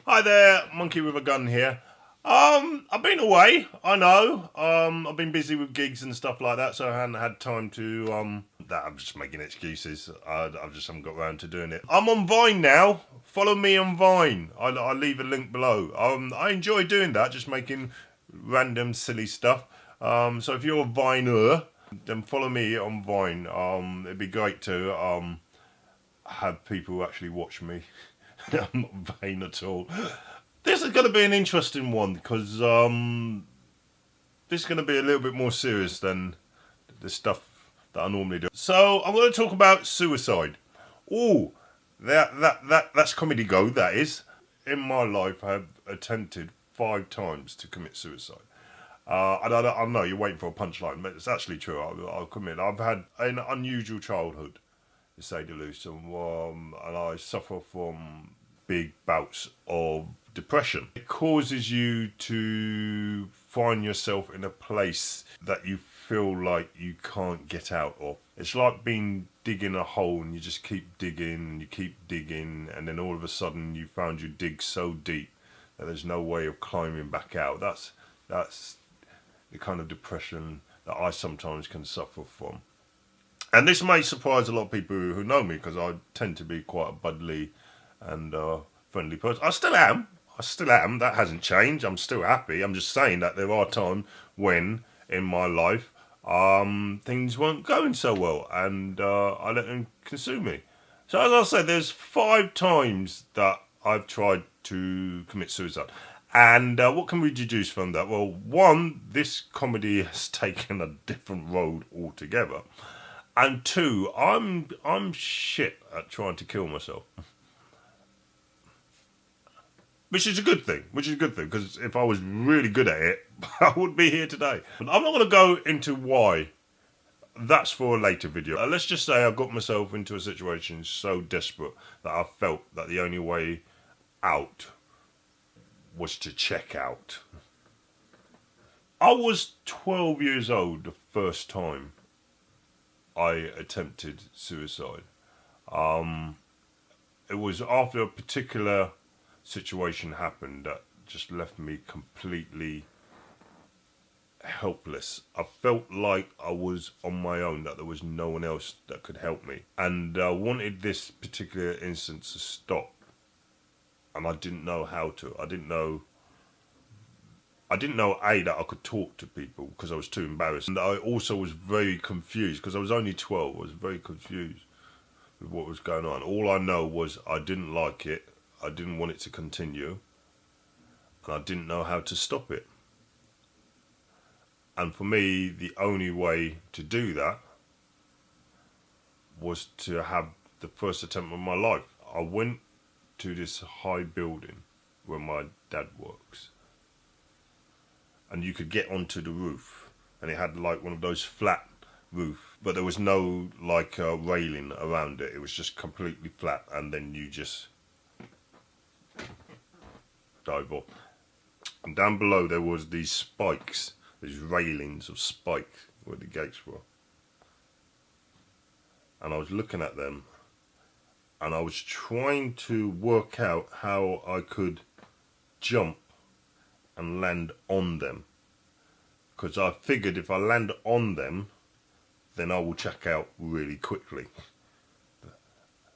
Hi there, Monkey with a Gun here. I've been away, I know. I've been busy with gigs and stuff like that, so I hadn't had time to, I'm just making excuses. I just haven't got around to doing it. I'm on Vine now. Follow me on Vine. I'll leave a link below. I enjoy doing that, just making random silly stuff. So if you're a Viner, then follow me on Vine. It'd be great to, have people actually watch me. I'm not vain at all. This is going to be an interesting one because this is going to be a little bit more serious than the stuff that I normally do. So I'm going to talk about suicide. Oh, that's comedy gold. That is. In my life, I have attempted 5 times to commit suicide. I know you're waiting for a punchline, but it's actually true. I'll commit. I've had an unusual childhood, to say the least, and I suffer from big bouts of depression. It causes you to find yourself in a place that you feel like you can't get out of. It's like digging a hole and you just keep digging and you keep digging, and then all of a sudden you found you dig so deep that there's no way of climbing back out. That's the kind of depression that I sometimes can suffer from. And this may surprise a lot of people who know me, because I tend to be quite a bubbly and friendly person. I still am. That hasn't changed. I'm still happy. I'm just saying that there are times when, in my life, things weren't going so well, and I let them consume me. So as I said, there's 5 times that I've tried to commit suicide. And what can we deduce from that? Well, 1, this comedy has taken a different road altogether. And 2, I'm shit at trying to kill myself. Which is a good thing, because if I was really good at it, I wouldn't be here today. But I'm not going to go into why. That's for a later video. Let's just say I got myself into a situation so desperate that I felt that the only way out was to check out. I was 12 years old the first time I attempted suicide. It was after a particular situation happened that just left me completely helpless. I felt like I was on my own, that there was no one else that could help me, and I wanted this particular instance to stop, and I didn't know how to. I didn't know that I could talk to people because I was too embarrassed, and I also was very confused because I was only 12. I was very confused with what was going on. All I know was I didn't like it, I didn't want it to continue, and I didn't know how to stop it. And for me, the only way to do that was to have the first attempt of my life. I went to this high building where my dad works, and you could get onto the roof, and it had like one of those flat roof, but there was no like railing around it. It was just completely flat, and then you just dive off. And down below there was these spikes, these railings of spikes where the gates were, and I was looking at them, and I was trying to work out how I could jump and land on them, because I figured if I land on them, then I will check out really quickly.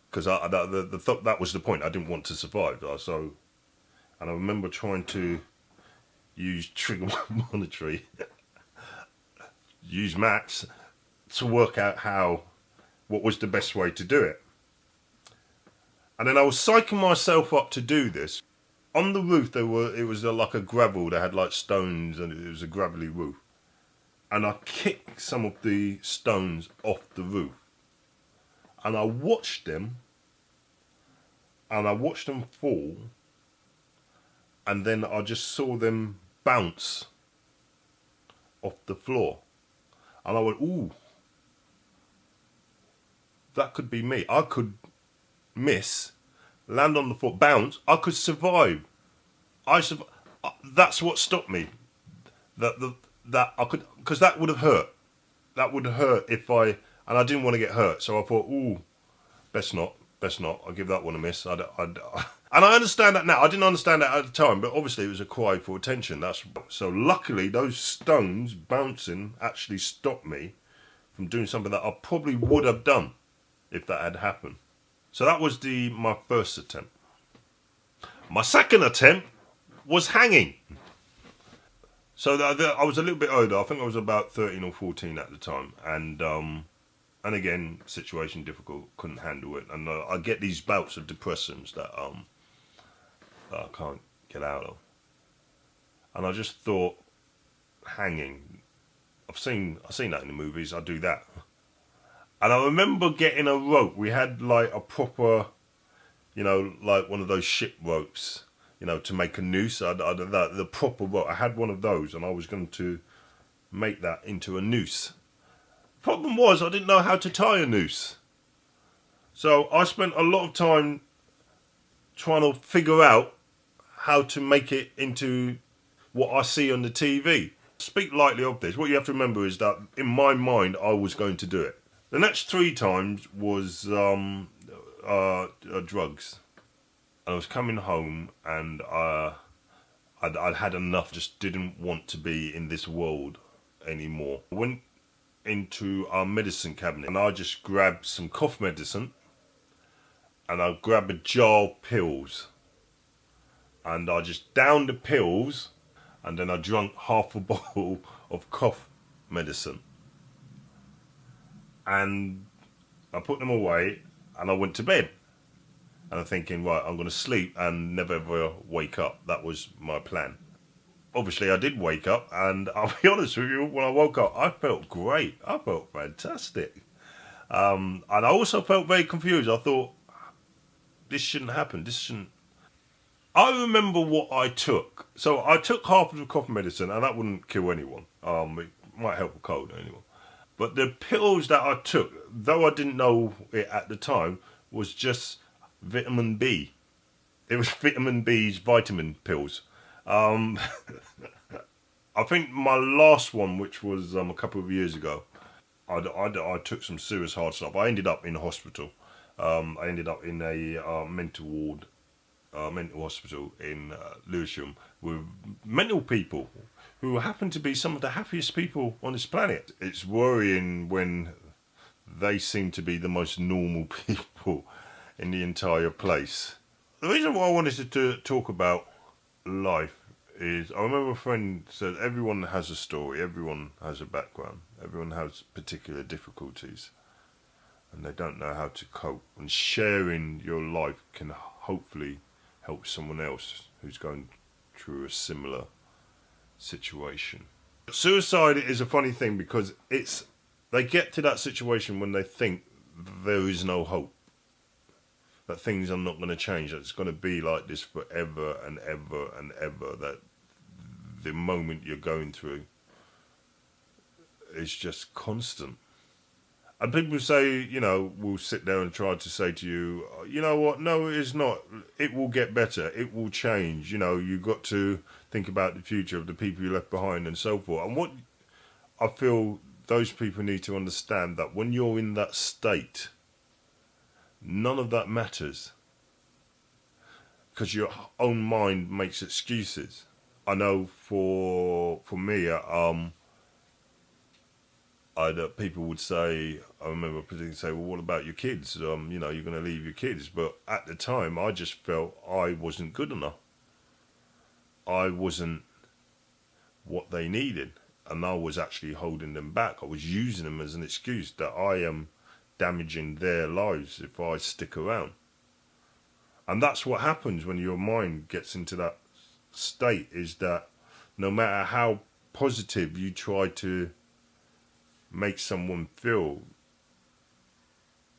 Because that was the point. I didn't want to survive. And I remember trying to use trigonometry, use maths to work out what was the best way to do it. And then I was psyching myself up to do this. On the roof, it was like a gravel. They had like stones, and it was a gravelly roof. And I kicked some of the stones off the roof, and I watched them, fall, and then I just saw them bounce off the floor, and I went, "Ooh, that could be me. I could miss, land on the floor, bounce. I could survive. That's what stopped me. That I could, because that would have hurt. That would hurt if and I didn't want to get hurt. So I thought, ooh, best not. I'll give that one a miss. And I understand that now. I didn't understand that at the time, but obviously it was a cry for attention. That's so. Luckily, those stones bouncing actually stopped me from doing something that I probably would have done if that had happened. So that was my first attempt. My second attempt was hanging. So I was a little bit older. I think I was about 13 or 14 at the time, and again, situation difficult, couldn't handle it, and I get these bouts of depressions that I can't get out of, and I just thought, hanging. I've seen that in the movies. I do that, and I remember getting a rope. We had like a proper, like one of those ship ropes, to make a noose. The proper rope. I had one of those, and I was going to make that into a noose. Problem was, I didn't know how to tie a noose. So I spent a lot of time trying to figure out how to make it into what I see on the TV. Speak lightly of this. What you have to remember is that in my mind, I was going to do it. The next 3 times was drugs. I was coming home and I'd had enough, just didn't want to be in this world anymore. I went into our medicine cabinet and I just grabbed some cough medicine and I grabbed a jar of pills and I just downed the pills and then I drank half a bottle of cough medicine and I put them away and I went to bed. And I'm thinking, right, I'm going to sleep and never ever wake up. That was my plan. Obviously, I did wake up, and I'll be honest with you, when I woke up, I felt great. I felt fantastic. And I also felt very confused. I thought, this shouldn't happen. This shouldn't. I remember what I took. So I took half of the cough medicine, and that wouldn't kill anyone. It might help a cold anyone. But the pills that I took, though I didn't know it at the time, was just vitamin B. It was vitamin B's vitamin pills. I think my last one, which was a couple of years ago, I took some serious hard stuff. I ended up in hospital. I ended up in a mental hospital in Lewisham with mental people who happen to be some of the happiest people on this planet. It's worrying when they seem to be the most normal people in the entire place. The reason why I wanted to talk about life is I remember a friend said everyone has a story, everyone has a background, everyone has particular difficulties and they don't know how to cope, and sharing your life can hopefully help someone else who's going through a similar situation. Suicide is a funny thing because they get to that situation when they think there is no hope, that things are not going to change, that it's going to be like this forever and ever and ever, that the moment you're going through is just constant. And people say, will sit there and try to say to you, you know what, no, it is not. It will get better. It will change. You've got to think about the future of the people you left behind and so forth. And what I feel those people need to understand, that when you're in that state, none of that matters, because your own mind makes excuses. I know for me, people would say, I remember particularly say, well, what about your kids? You're going to leave your kids. But at the time, I just felt I wasn't good enough. I wasn't what they needed, and I was actually holding them back. I was using them as an excuse that I am damaging their lives if I stick around. And that's what happens when your mind gets into that state, is that no matter how positive you try to make someone feel,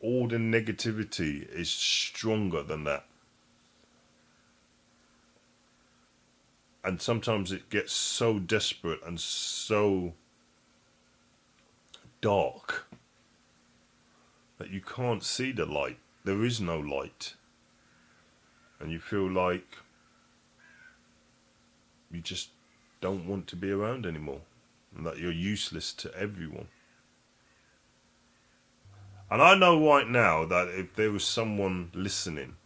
all the negativity is stronger than that. And sometimes it gets so desperate and so dark that you can't see the light. There is no light. And you feel like you just don't want to be around anymore, and that you're useless to everyone. And I know right now that if there was someone listening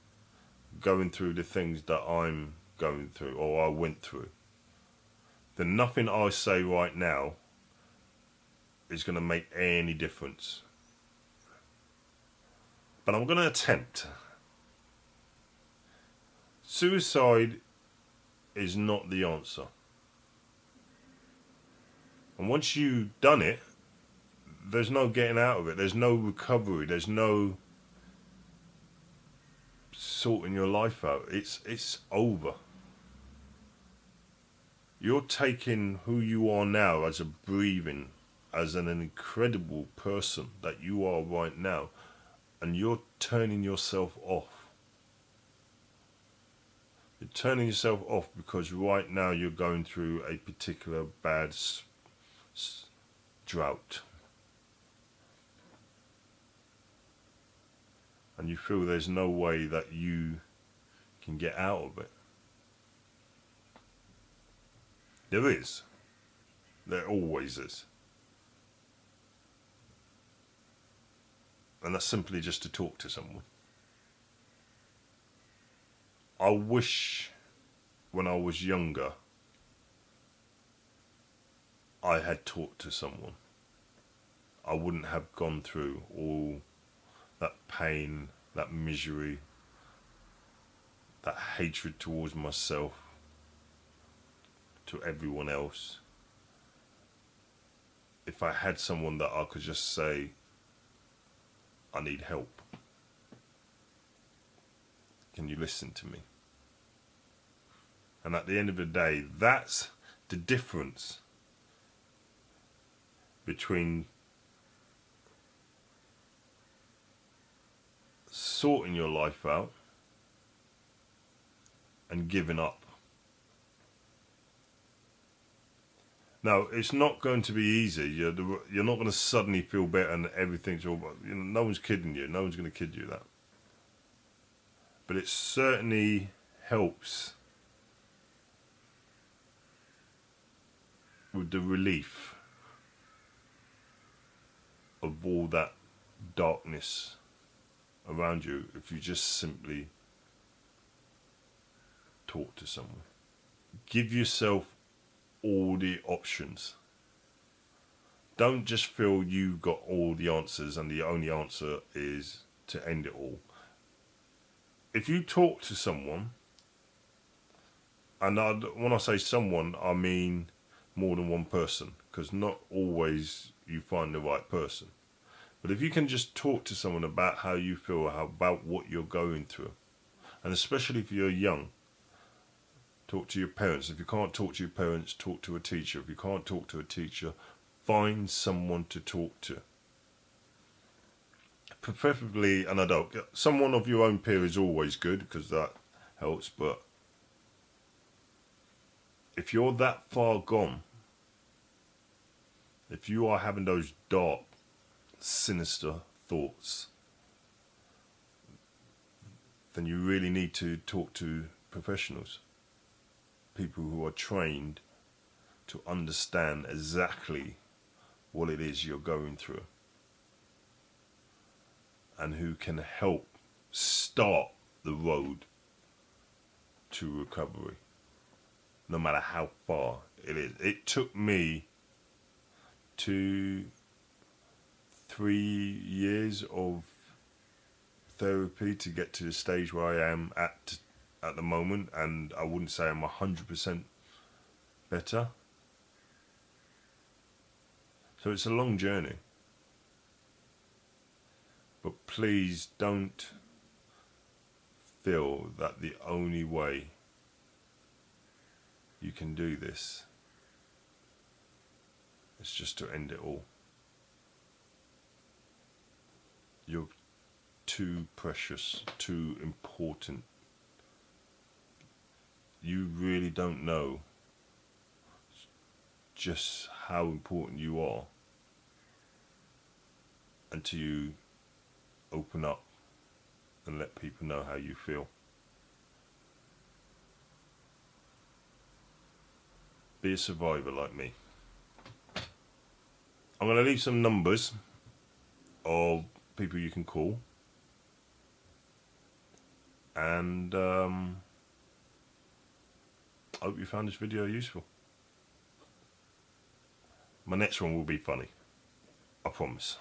going through the things that I'm going through or I went through, then nothing I say right now is going to make any difference. But I'm going to attempt. Suicide is not the answer. And once you've done it, there's no getting out of it. There's no recovery. There's no sorting your life out. It's over. You're taking who you are now as a breathing, as an incredible person that you are right now, and you're turning yourself off. You're turning yourself off because right now you're going through a particular bad drought. And you feel there's no way that you can get out of it. There is. There always is. And that's simply just to talk to someone. I wish when I was younger I had talked to someone. I wouldn't have gone through all that pain, that misery, that hatred towards myself, to everyone else. If I had someone that I could just say, I need help. Can you listen to me? And at the end of the day, that's the difference between sorting your life out and giving up. Now, it's not going to be easy. You're not going to suddenly feel better and everything's all... no one's kidding you. No one's going to kid you that. But it certainly helps with the relief of all that darkness around you if you just simply talk to someone. Give yourself all the options. Don't just feel you've got all the answers and the only answer is to end it all. If you talk to someone, and when I say someone, I mean more than one person, because not always you find the right person. But if you can just talk to someone about how you feel, about what you're going through, and especially if you're young, talk to your parents. If you can't talk to your parents, talk to a teacher. If you can't talk to a teacher, find someone to talk to. Preferably an adult. Someone of your own peer is always good because that helps. But if you're that far gone, if you are having those dark, sinister thoughts, then you really need to talk to professionals. People who are trained to understand exactly what it is you're going through and who can help start the road to recovery, no matter how far it is. It took me 2-3 years of therapy to get to the stage where I am at the moment, and I wouldn't say I'm 100% better. So it's a long journey. But please don't feel that the only way you can do this is just to end it all. You're too precious, too important. You really don't know just how important you are until you open up and let people know how you feel. Be a survivor like me. I'm going to leave some numbers of people you can call. And I hope you found this video useful. My next one will be funny. I promise.